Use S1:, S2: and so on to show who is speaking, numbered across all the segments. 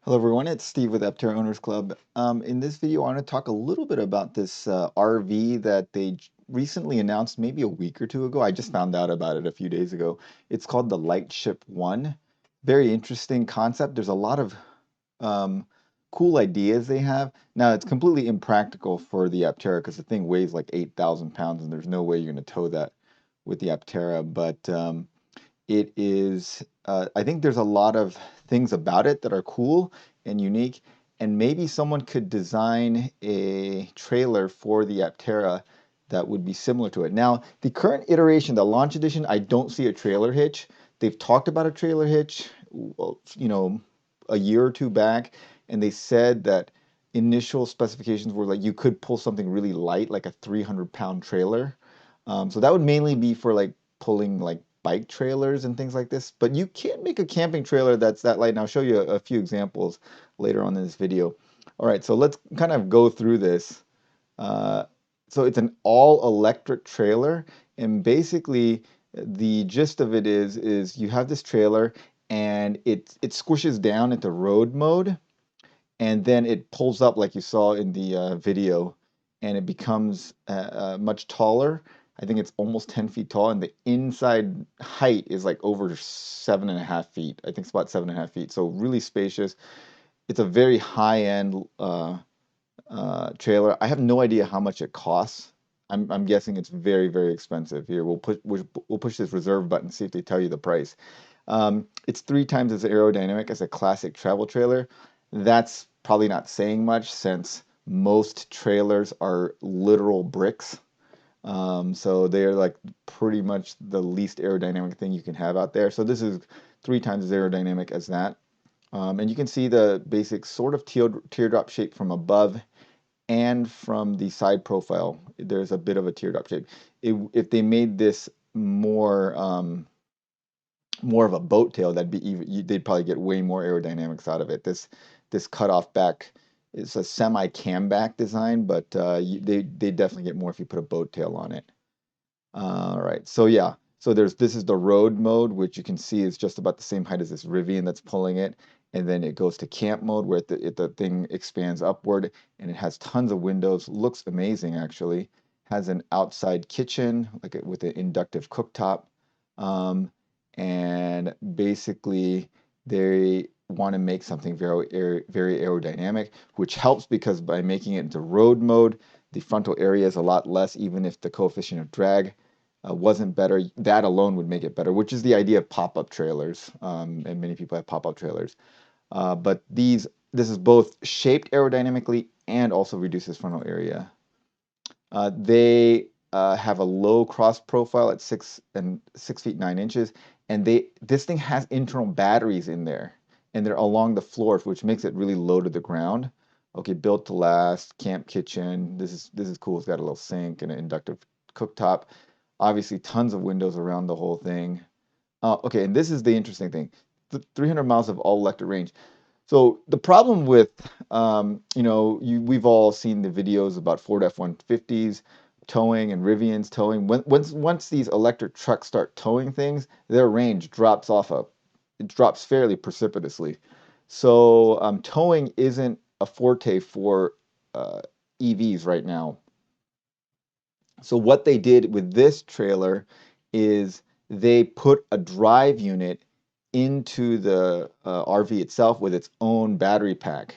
S1: Hello everyone, it's Steve with Aptera Owners Club. In this video, I want to talk a little bit about this RV that they recently announced maybe a week or two ago. I just found out about it a few days ago. It's called the Lightship One. Very interesting concept. There's a lot of um, cool ideas they have. Now, it's completely impractical for the Aptera because the thing weighs like 8,000 pounds and there's no way you're going to tow that with the Aptera. But it is, I think there's a lot of things about it that are cool and unique, and maybe someone could design a trailer for the Aptera that would be similar to it. Now, the current iteration, the launch edition, I don't see a trailer hitch. They've talked about a trailer hitch, a year or two back, and they said that initial specifications were like you could pull something really light, like a 300-pound trailer. So that would mainly be for like pulling like bike trailers and things like this, but you can make a camping trailer that's that light. And I'll show you a few examples later on in this video. All right, so let's kind of go through this. Uh, so it's an all-electric trailer, and basically the gist of it is you have this trailer and it squishes down into road mode, and then it pulls up like you saw in the video, and it becomes much taller. I think it's almost 10 feet tall, and the inside height is like over 7.5 feet. I think it's about 7.5 feet, so really spacious. It's a very high-end trailer. I have no idea how much it costs. I'm guessing it's very, very expensive. Here, we'll push this reserve button, see if they tell you the price. It's 3 times as aerodynamic as a classic travel trailer. That's probably not saying much since most trailers are literal bricks. So they're like pretty much the least aerodynamic thing you can have out there. So this is 3 times as aerodynamic as that. And you can see the basic sort of teardrop shape from above and from the side profile. There's a bit of a teardrop shape. If they made this more of a boat tail, that'd be they'd probably get way more aerodynamics out of it. This cutoff back is a semi camback design, but they definitely get more if you put a boat tail on it. All right, so yeah, so this is the road mode, which you can see is just about the same height as this Rivian that's pulling it, and then it goes to camp mode where the thing expands upward, and it has tons of windows. Looks amazing actually. Has an outside kitchen like with an inductive cooktop. Um, and basically they want to make something very aerodynamic, which helps because by making it into road mode, the frontal area is a lot less, even if the coefficient of drag wasn't better. That alone would make it better, which is the idea of pop-up trailers, and many people have pop-up trailers. But this is both shaped aerodynamically and also reduces frontal area. They have a low cross profile at 6 feet 9 inches, and this thing has internal batteries in there, and they're along the floor, which makes it really low to the ground. Okay, built to last, camp kitchen. This is cool. It's got a little sink and an inductive cooktop. Obviously, tons of windows around the whole thing. Okay, and this is the interesting thing: the 300 miles of all electric range. So the problem with, we've all seen the videos about Ford F-150s towing and Rivians towing. Once these electric trucks start towing things, their range it drops fairly precipitously. So towing isn't a forte for EVs right now. So what they did with this trailer is they put a drive unit into the RV itself with its own battery pack.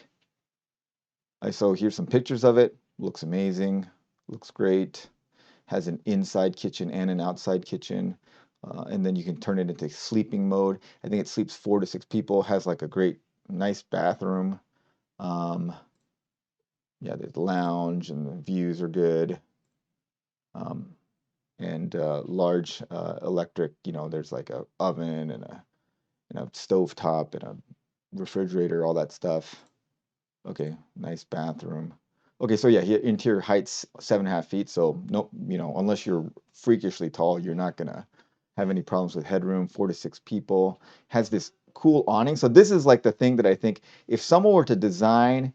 S1: So here's some pictures of it. Looks amazing. Looks great. Has an inside kitchen and an outside kitchen. And then you can turn it into sleeping mode. I think it sleeps 4 to 6 people. Has like a great, nice bathroom. Um, yeah, the lounge and the views are good. Um, and large electric, there's like a oven and a stove top and a refrigerator, all that stuff. Okay, nice bathroom. Okay, so yeah, interior height's 7.5 feet. So no, unless you're freakishly tall, you're not gonna have any problems with headroom. 4 to 6 people. Has this cool awning. So this is like the thing that I think if someone were to design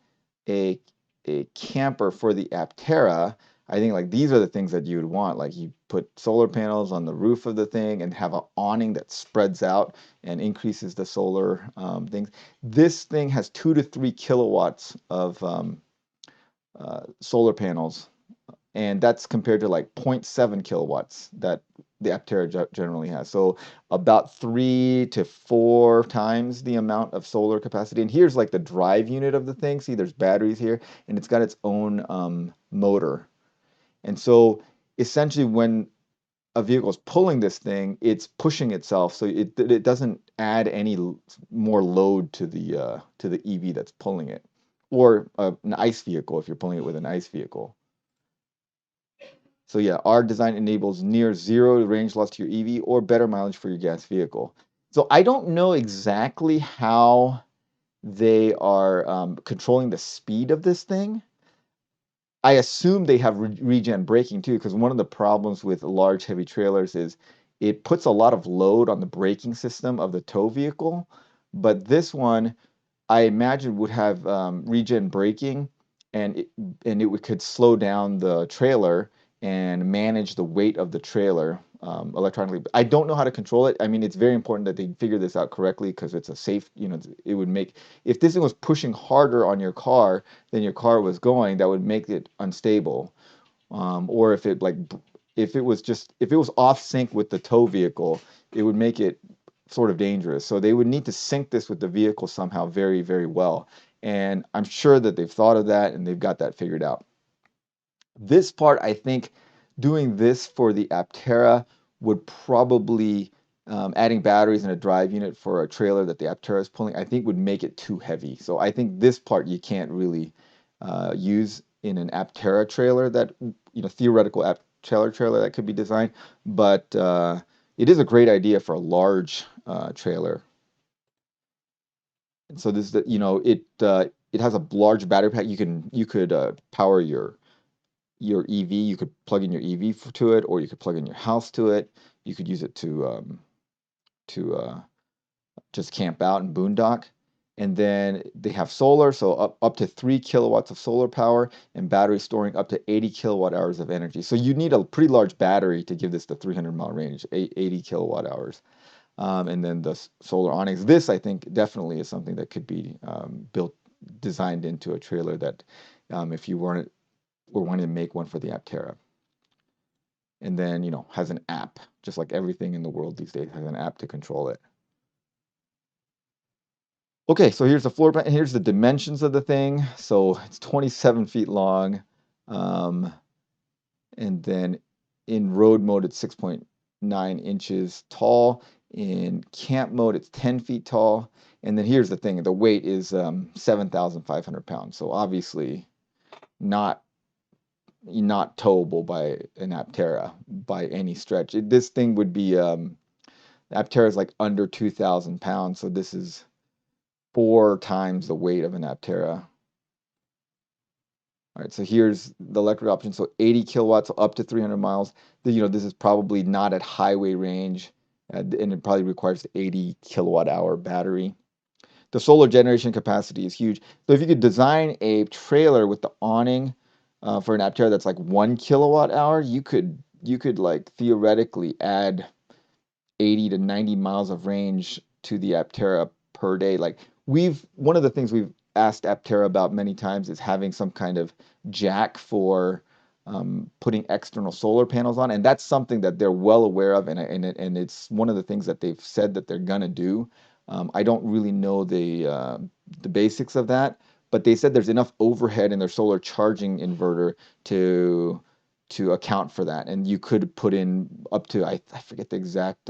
S1: a a camper for the Aptera, I think like these are the things that you would want. Like you put solar panels on the roof of the thing and have an awning that spreads out and increases the solar things. This thing has 2 to 3 kilowatts of solar panels, and that's compared to like zero point 0.7 kilowatts that the Aptera generally has. So about 3 to 4 times the amount of solar capacity. And here's like the drive unit of the thing. See, there's batteries here, and it's got its own motor. And so essentially, when a vehicle is pulling this thing, it's pushing itself, so it doesn't add any more load to the EV that's pulling it, or an ICE vehicle if you're pulling it with an ICE vehicle. So yeah, our design enables near zero range loss to your EV or better mileage for your gas vehicle. So I don't know exactly how they are controlling the speed of this thing. I assume they have regen braking too, because one of the problems with large heavy trailers is it puts a lot of load on the braking system of the tow vehicle. But this one, I imagine, would have regen braking, and it could slow down the trailer and manage the weight of the trailer electronically. I don't know how to control it. I mean, it's very important that they figure this out correctly because it's a safe, it would make, if this thing was pushing harder on your car than your car was going, that would make it unstable. Or if it was off sync with the tow vehicle, it would make it sort of dangerous. So they would need to sync this with the vehicle somehow very, very well. And I'm sure that they've thought of that and they've got that figured out. This part, I think, doing this for the Aptera would probably, adding batteries and a drive unit for a trailer that the Aptera is pulling, I think would make it too heavy. So I think this part you can't really use in an Aptera trailer that, theoretical trailer that could be designed. But it is a great idea for a large trailer. And so this, it has a large battery pack. You could power your EV. You could plug in your EV to it, or you could plug in your house to it. You could use it to just camp out and boondock. And then they have solar, so up to 3 kilowatts of solar power, and battery storing up to 80 kilowatt hours of energy. So you need a pretty large battery to give this the 300-mile range, 80 kilowatt hours. And then the solar awnings. This, I think, definitely is something that could be designed into a trailer that, if you were wanting to make one for the Aptera. And then, has an app, just like everything in the world these days has an app to control it. Okay, so here's the floor plan, and here's the dimensions of the thing. So it's 27 feet long, um, and then in road mode it's 6.9 inches tall. In camp mode it's 10 feet tall. And then here's the thing: the weight is 7,500 pounds. So obviously not towable by an Aptera by any stretch. This thing would be Aptera is like under 2,000 pounds, so this is 4 times the weight of an Aptera. All right, so here's the electric option. So 80 kilowatts up to 300 miles. This is probably not at highway range, and it probably requires the 80 kilowatt hour battery. The solar generation capacity is huge. So if you could design a trailer with the awning for an Aptera that's like 1 kilowatt hour, you could like theoretically add 80 to 90 miles of range to the Aptera per day. Like one of the things we've asked Aptera about many times is having some kind of jack for putting external solar panels on, and that's something that they're well aware of, and it's one of the things that they've said that they're gonna do. I don't really know the basics of that, but they said there's enough overhead in their solar charging inverter to account for that, and you could put in up to I forget the exact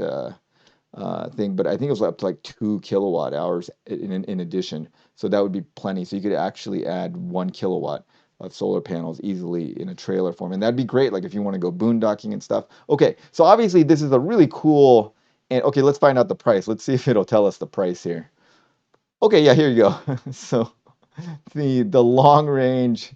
S1: thing, but I think it was up to like 2 kilowatt hours in addition. So that would be plenty. So you could actually add 1 kilowatt of solar panels easily in a trailer form, and that'd be great. Like if you want to go boondocking and stuff. Okay, so obviously this is a really cool. And okay, let's find out the price. Let's see if it'll tell us the price here. Okay, yeah, here you go. So the long range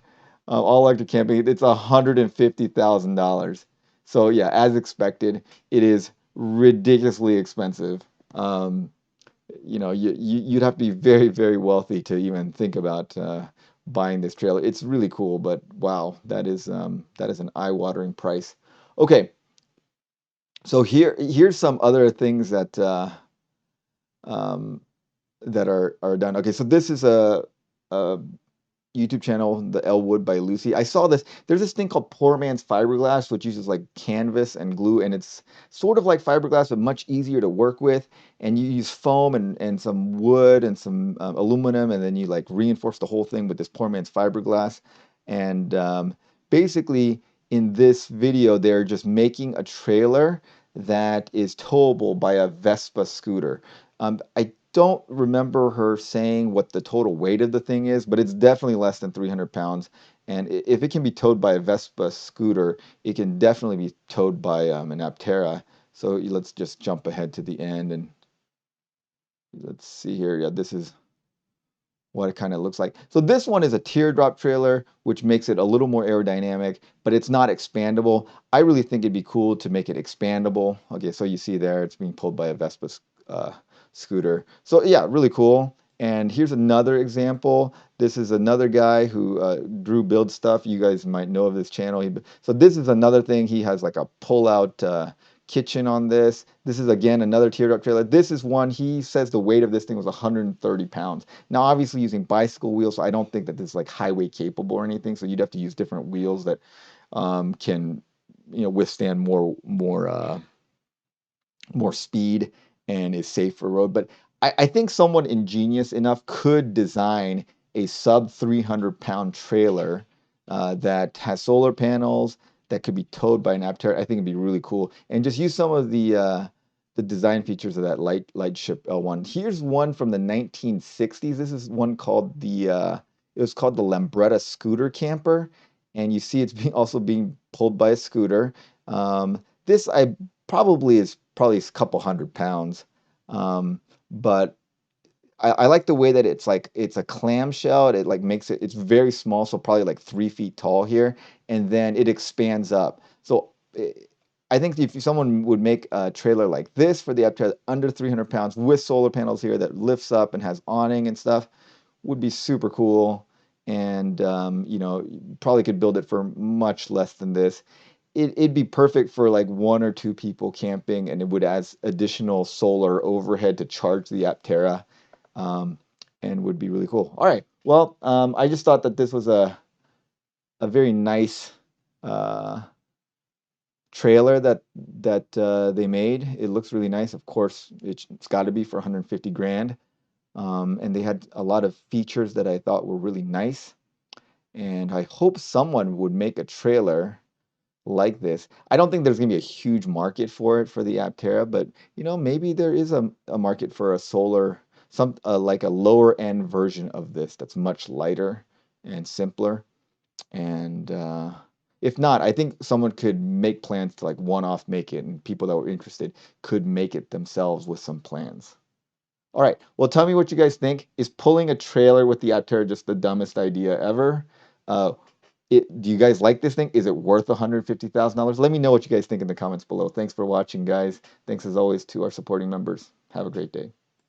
S1: all electric camping, it's $150,000. So yeah, as expected, it is ridiculously expensive. You'd have to be very, very wealthy to even think about buying this trailer. It's really cool, but wow, that is an eye-watering price. Okay, so here's some other things um, that are done. Okay, so this is a YouTube channel, The Elwood by Lucy. I saw this. There's this thing called Poor Man's Fiberglass, which uses like canvas and glue, and it's sort of like fiberglass, but much easier to work with. And you use foam and some wood and some aluminum, and then you like reinforce the whole thing with this Poor Man's Fiberglass. And basically, in this video, they're just making a trailer that is towable by a Vespa scooter. I don't remember her saying what the total weight of the thing is, but it's definitely less than 300 pounds. And if it can be towed by a Vespa scooter, it can definitely be towed by an Aptera. So let's just jump ahead to the end and let's see here. Yeah, this is what it kind of looks like. So this one is a teardrop trailer, which makes it a little more aerodynamic, but it's not expandable. I really think it'd be cool to make it expandable. Okay, so you see there, it's being pulled by a Vespa uh, scooter. So yeah, really cool. And here's another example. This is another guy who drew build stuff. You guys might know of this channel. So this is another thing. He has like a pull-out kitchen on this. This is again another teardrop trailer. This is one, he says the weight of this thing was 130 pounds. Now, obviously using bicycle wheels, so I don't think that this is like highway capable or anything. So you'd have to use different wheels that can, withstand more speed and is safe for road. But I think someone ingenious enough could design a sub 300-pound trailer that has solar panels that could be towed by an Aptera. I think it'd be really cool, and just use some of the design features of that lightship L1. Here's one from the 1960s. This is one called it was called the Lambretta scooter camper, and you see it's also being pulled by a scooter. This I probably is probably a couple hundred pounds. But I like the way that it's like it's a clamshell. It like makes it it's very small, so probably like 3 feet tall here, and then it expands up. So I think if someone would make a trailer like this for the Aptera under 300 pounds with solar panels here that lifts up and has awning and stuff, would be super cool. And you probably could build it for much less than this. It'd be perfect for like 1 or 2 people camping, and it would add additional solar overhead to charge the Aptera, um, and would be really cool. All right. Well, I just thought that this was a very nice uh, trailer that they made. It looks really nice. Of course, it's got to be for 150 grand. And they had a lot of features that I thought were really nice. And I hope someone would make a trailer like this. I don't think there's going to be a huge market for it for the Aptera, but maybe there is a market for a solar, like a lower end version of this that's much lighter and simpler. And if not, I think someone could make plans to like one-off make it, and people that were interested could make it themselves with some plans. All right. Well, tell me what you guys think. Is pulling a trailer with the Aptera just the dumbest idea ever? Uh, do you guys like this thing? Is it worth $150,000? Let me know what you guys think in the comments below. Thanks for watching, guys. Thanks as always to our supporting members. Have a great day.